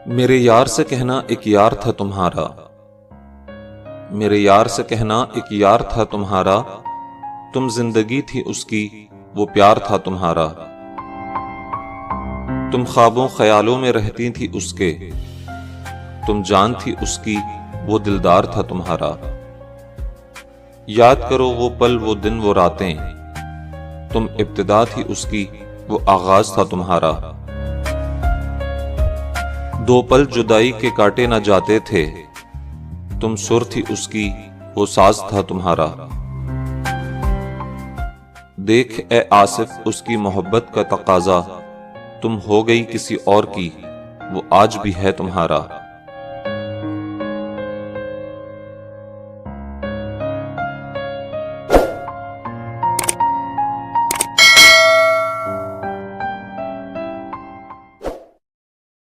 मेरे यार से कहना एक यार था तुम्हारा, मेरे यार से कहना एक यार था तुम्हारा, तुम जिंदगी थी उसकी वो प्यार था तुम्हारा। तुम ख्वाबों ख्यालों में रहती थी उसके, तुम जान थी उसकी वो दिलदार था तुम्हारा। याद करो वो पल वो दिन वो रातें, तुम इब्तिदा थी उसकी वो आगाज था तुम्हारा। दो पल जुदाई के काटे न जाते थे, तुम सुर थी उसकी वो साज था तुम्हारा। देख ए आसिफ उसकी मोहब्बत का तकाजा, तुम हो गई किसी और की वो आज भी है तुम्हारा।